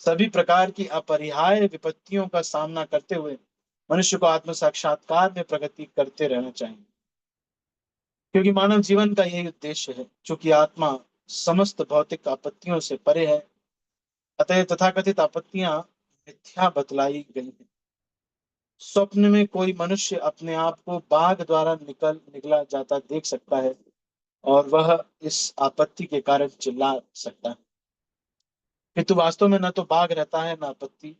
सभी प्रकार की अपरिहार्य विपत्तियों का सामना करते हुए मनुष्य को आत्म साक्षात्कार में प्रगति करते रहना चाहिए, क्योंकि मानव जीवन का यही उद्देश्य है। चूंकि आत्मा समस्त भौतिक आपत्तियों से परे है, अतः तथाकथित आपत्तियां मिथ्या बतलाई गई हैं। स्वप्न में कोई मनुष्य अपने आप को बाघ द्वारा निकला जाता देख सकता है, और वह इस आपत्ति के कारण चिल्ला सकता है, किंतु वास्तव में न तो बाघ रहता है, न आपत्ति,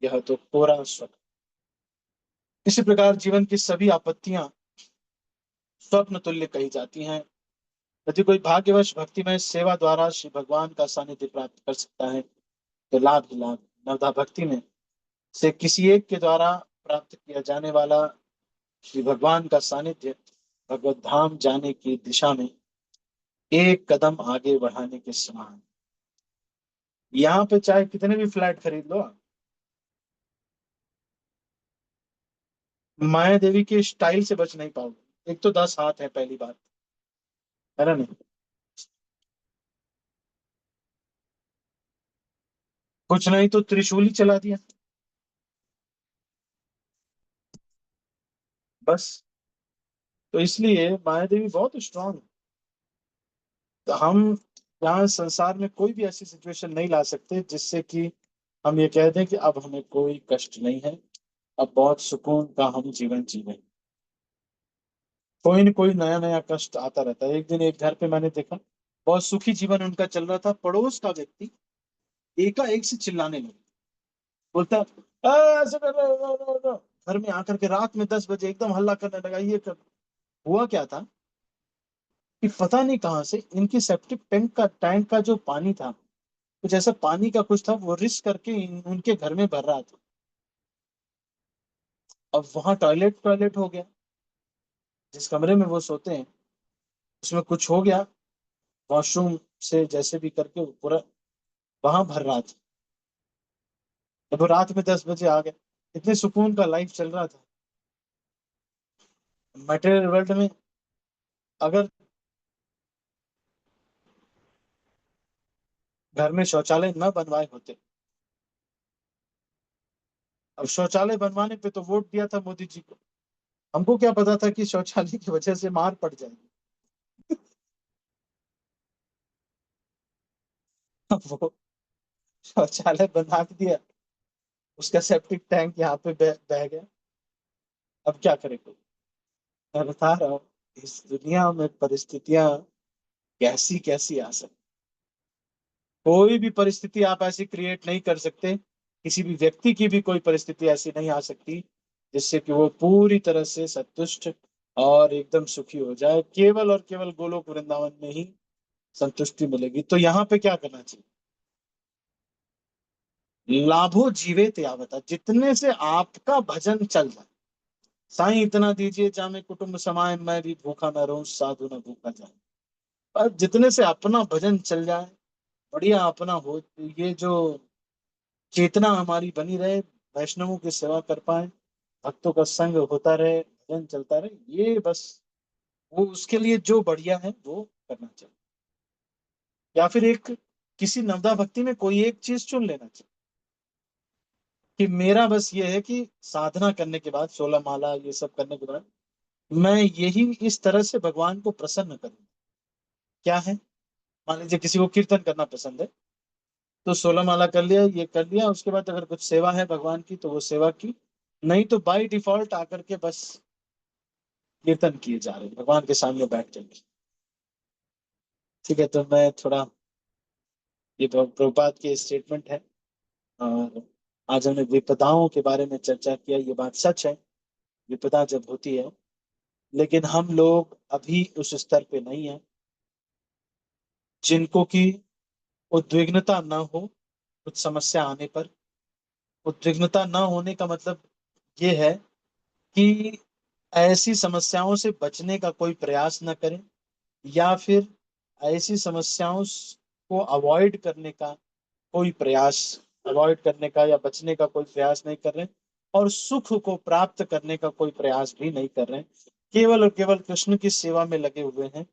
यह तो कोरा स्वप्न। इसी प्रकार जीवन की सभी आपत्तियां स्वप्न तुल्य कही जाती हैं। यदि कोई भाग्यवश भक्तिमय सेवा द्वारा श्री भगवान का सानिध्य प्राप्त कर सकता है, तो लाभ ही लाभ। नवधा भक्ति में से किसी एक के द्वारा प्राप्त किया जाने वाला श्री भगवान का सानिध्य भगवत धाम जाने की दिशा में एक कदम आगे बढ़ाने के समान। यहाँ पे चाहे कितने भी फ्लैट खरीद लो, माया देवी के स्टाइल से बच नहीं पाओगे। एक तो 10 हाथ है, पहली बात है ना, नहीं कुछ नहीं तो त्रिशूल ही चला दिया बस। तो इसलिए माया देवी बहुत स्ट्रांग है। तो हम यहाँ संसार में कोई भी ऐसी सिचुएशन नहीं ला सकते जिससे कि हम ये कह दें कि अब हमें कोई कष्ट नहीं है, अब बहुत सुकून का हम जीवन जी रहे हैं। कोई न कोई नया नया कष्ट आता रहता है। एक दिन एक घर पे मैंने देखा, बहुत सुखी जीवन उनका चल रहा था, पड़ोस का व्यक्ति एकाएक से चिल्लाने लगा, बोलता ऐसे कर रहे हो?" घर में आकर के रात में 10 बजे एकदम हल्ला करने लगा। ये कर, हुआ क्या था कि पता नहीं कहाँ से इनकी सेप्टिक टैंक का जो पानी था, कुछ ऐसा पानी का कुछ था, वो रिस करके उनके घर में भर रहा था। अब वहां टॉयलेट टॉयलेट हो गया, जिस कमरे में वो सोते हैं उसमें कुछ हो गया, वॉशरूम से जैसे भी करके वो पूरा वहां भर रहा था। जब वो रात में 10 बजे आ गए, इतने सुकून का लाइफ चल रहा था। मटेरियल वर्ल्ड में अगर घर में शौचालय न बनवाए होते, अब शौचालय बनवाने पे तो वोट दिया था मोदी जी को, हमको क्या पता था कि शौचालय की वजह से मार पड़ जाएगी। अब वो शौचालय बना दिया, उसका सेप्टिक टैंक यहाँ पे बह गया। अब क्या करेंगे? मैं बता रहा हूँ, इस दुनिया में परिस्थितियां कैसी कैसी आ सकती। कोई भी परिस्थिति आप ऐसी क्रिएट नहीं कर सकते, किसी भी व्यक्ति की भी कोई परिस्थिति ऐसी नहीं आ सकती जिससे कि वो पूरी तरह से संतुष्ट और एकदम सुखी हो जाए, केवल और केवल गोलोक वृंदावन में ही संतुष्टि मिलेगी। तो यहाँ पे क्या करना चाहिए? लाभो जीवेत यावता, जितने से आपका भजन चल जाए। साईं इतना दीजिए जामे कुटुंब समाए, मैं भी भूखा न रहूं, साधु न भूखा जाए। और जितने से अपना भजन चल जाए, बढ़िया अपना हो, ये जो चेतना हमारी बनी रहे, वैष्णवों की सेवा कर पाए, भक्तों का संग होता रहे, भजन चलता रहे, ये बस वो उसके लिए जो बढ़िया है वो करना चाहिए। या फिर एक किसी नवदा भक्ति में कोई एक चीज चुन लेना चाहिए कि मेरा बस ये है कि साधना करने के बाद, 16 माला ये सब करने के बाद, मैं यही इस तरह से भगवान को प्रसन्न करूं। क्या है? मान लीजिए किसी को कीर्तन करना पसंद है, तो 16 माला कर लिया, ये कर लिया, उसके बाद अगर कुछ सेवा है भगवान की तो वो सेवा की, नहीं तो बाय डिफॉल्ट आकर के बस कीर्तन किए जा रहे हैं, भगवान के सामने बैठ जाएंगे। ठीक है, तो मैं थोड़ा, ये प्रभुपाद के स्टेटमेंट है, और आज हमने विपदाओं के बारे में चर्चा किया। ये बात सच है, विपदा जब होती है, लेकिन हम लोग अभी उस स्तर पे नहीं है जिनको की उद्विग्नता ना हो कुछ समस्या आने पर। उद्विग्नता ना होने का मतलब ये है कि ऐसी समस्याओं से बचने का कोई प्रयास न करें, या फिर ऐसी समस्याओं को अवॉइड करने का कोई प्रयास, अवॉइड करने का या बचने का कोई प्रयास नहीं कर रहे हैं, और सुख को प्राप्त करने का कोई प्रयास भी नहीं कर रहे हैं, केवल और केवल कृष्ण की सेवा में लगे हुए हैं।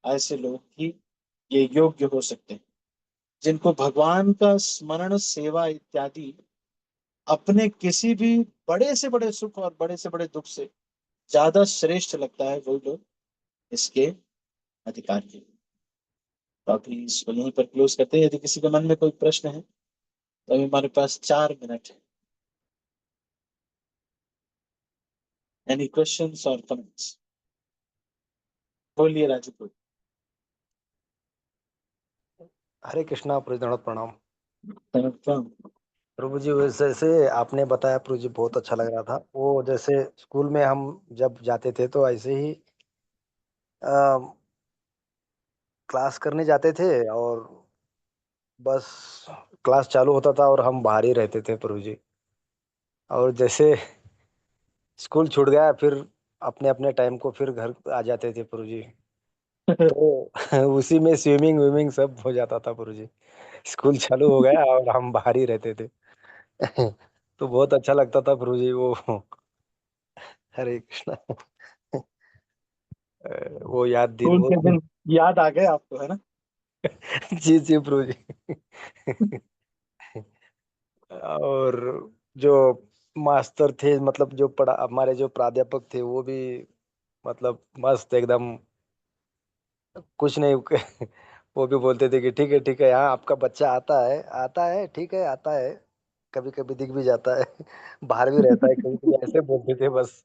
ऐसे लोग ही ये योग्य हो सकते हैं, जिनको भगवान का स्मरण, सेवा इत्यादि अपने किसी भी बड़े से बड़े सुख और बड़े से बड़े दुख से ज्यादा श्रेष्ठ लगता है, वही लोग इसके अधिकारी हैं। तो अभी इसको यहीं पर क्लोज करते हैं। यदि किसी के मन में कोई प्रश्न है तो अभी हमारे पास 4 मिनट है। एनी क्वेश्चंस और कमेंट्स? बोलिए राजू को। हरे कृष्णा प्रभु दंडवत प्रणाम। प्रणाम। प्रभु जी वैसे जैसे आपने बताया प्रभु जी बहुत अच्छा लग रहा था। वो जैसे स्कूल में हम जब जाते थे तो ऐसे ही क्लास करने जाते थे और बस क्लास चालू होता था और हम बाहर ही रहते थे प्रभु जी। और जैसे स्कूल छूट गया फिर अपने अपने टाइम को फिर घर आ जाते थे प्रभु जी। तो उसी में स्विमिंग विमिंग सब हो जाता था प्रभु जी। स्कूल चालू हो गया और हम बाहर ही रहते थे। तो बहुत अच्छा लगता था प्रभु जी वो। हरे कृष्णा। वो याद दिन स्कूल वो के दिन। दिन याद आ गए आपको, है ना? जी जी प्रभु जी। और जो मास्टर थे मतलब जो पढ़ा हमारे जो प्राध्यापक थे वो भी मतलब मस्त एकदम कुछ नहीं। वो भी बोलते थे कि ठीक है हाँ आपका बच्चा आता है ठीक है आता है कभी कभी दिख भी जाता है। बाहर भी रहता है कभी कभी ऐसे बोलते थे बस।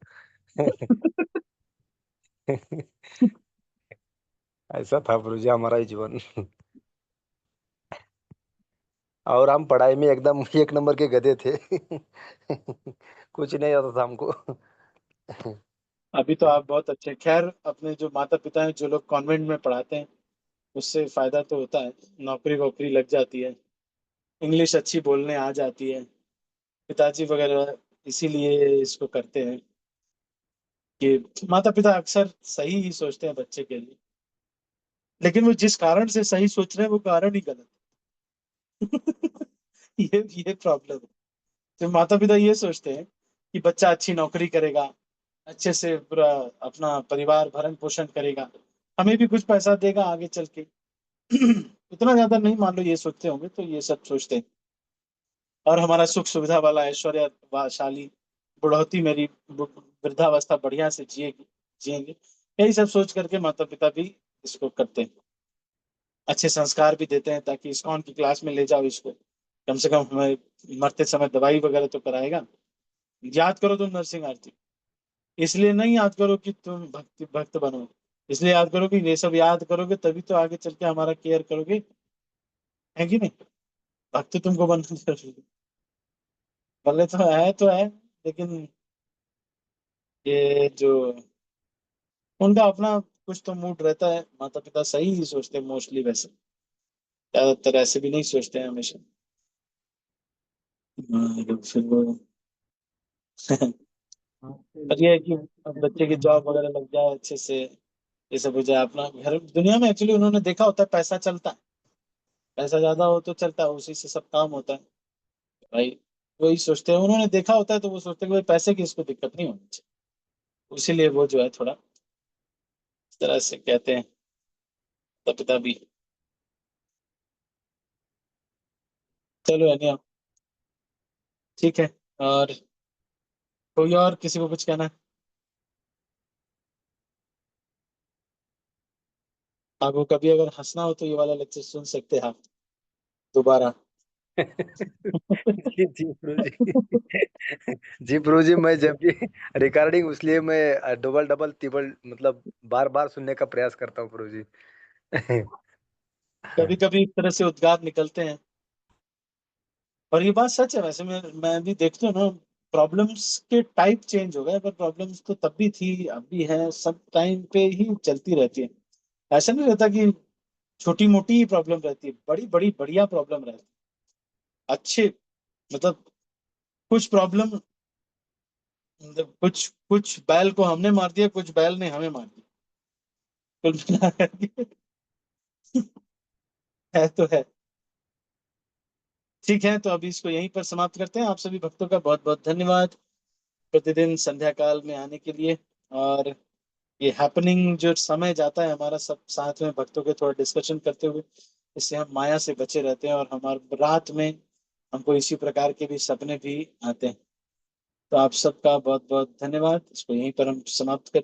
ऐसा था प्रभु जी हमारा ही जीवन। और हम पढ़ाई में एकदम एक नंबर के गधे थे। कुछ नहीं आता था हमको। अभी तो आप बहुत अच्छे। खैर, अपने जो माता पिता हैं, जो लोग कॉन्वेंट में पढ़ाते हैं, उससे फायदा तो होता है, नौकरी वोकरी लग जाती है, इंग्लिश अच्छी बोलने आ जाती है। पिताजी वगैरह इसीलिए इसको करते हैं कि माता पिता अक्सर सही ही सोचते हैं बच्चे के लिए, लेकिन वो जिस कारण से सही सोच रहे हैं वो कारण ही गलत है। ये प्रॉब्लम है। तो माता पिता ये सोचते हैं कि बच्चा अच्छी नौकरी करेगा, अच्छे से पूरा अपना परिवार भरण पोषण करेगा, हमें भी कुछ पैसा देगा आगे चल के। उतना ज्यादा नहीं, मान लो ये सोचते होंगे, तो ये सब सोचते हैं। और हमारा सुख सुविधा वाला ऐश्वर्यशाली बुढ़ौती, मेरी वृद्धावस्था बढ़िया से जिएंगे, यही सब सोच करके माता पिता भी इसको करते हैं। अच्छे संस्कार भी देते हैं ताकि इस्कॉन की क्लास में ले जाओ इसको, कम से कम हमें मरते समय दवाई वगैरह तो कराएगा। याद करो तुम नरसिंह आरती, इसलिए नहीं याद करो कि तुम भक्ति भक्त बनो, इसलिए याद करो कि ये सब याद करोगे तभी तो आगे चल के हमारा केयर करोगे, है कि नहीं? भक्त तुमको बनना जरूरी है। भले तो है, लेकिन ये जो उनका अपना कुछ तो मूड रहता है, माता पिता सही ही सोचते हैं मोस्टली, वैसे ज्यादातर ऐसे भी नहीं सोचते हैं हमेशा। फिर वो पर ये है कि अब बच्चे की जॉब वगैरह लग जाए अच्छे से, ये सब हो जाए, अपना घर दुनिया में एक्चुअली उन्होंने देखा होता है पैसा चलता है, पैसा ज्यादा हो तो चलता है, उसी से सब काम होता है भाई। वही सोचते हैं, उन्होंने देखा होता है तो वो सोचते हैं कि भाई पैसे की इसको दिक्कत नहीं होनी चाहिए, इसीलिए वो जो है थोड़ा इस तरह से कहते हैं माता पिता भी। चलो यानी ठीक है। और कोई और किसी को कुछ कहना है? आपको कभी अगर हंसना हो तो ये वाला लेक्चर सुन सकते हैं आप दोबारा। जी जी प्रभु जी। जी प्रभु जी, मैं जब भी रिकॉर्डिंग, इसलिए मैं डबल डबल तिबल मतलब बार बार सुनने का प्रयास करता हूँ प्रभु जी। कभी कभी इस तरह से उद्गार निकलते हैं, और ये बात सच है वैसे। मैं भी देखता हूँ ना, प्रॉब्लम्स के टाइप चेंज हो गए, पर प्रॉब्लम्स तो तब भी थी, अब भी है, सब टाइम पे ही चलती रहती है। ऐसा नहीं रहता कि छोटी मोटी ही प्रॉब्लम रहती है, बड़ी बड़ी बढ़िया प्रॉब्लम रहती है, अच्छे मतलब कुछ प्रॉब्लम, मतलब कुछ कुछ बैल को हमने मार दिया, कुछ बैल ने हमें मार दिया, कुल मिलाकर के है तो है। ठीक है, तो अभी इसको यहीं पर समाप्त करते हैं। आप सभी भक्तों का बहुत बहुत धन्यवाद प्रतिदिन संध्या काल में आने के लिए। और ये हैपनिंग जो समय जाता है हमारा सब साथ में भक्तों के थोड़ा डिस्कशन करते हुए, इससे हम माया से बचे रहते हैं, और हमारे रात में हमको इसी प्रकार के भी सपने भी आते हैं। तो आप सबका बहुत बहुत धन्यवाद। इसको यहीं पर हम समाप्त करते हैं।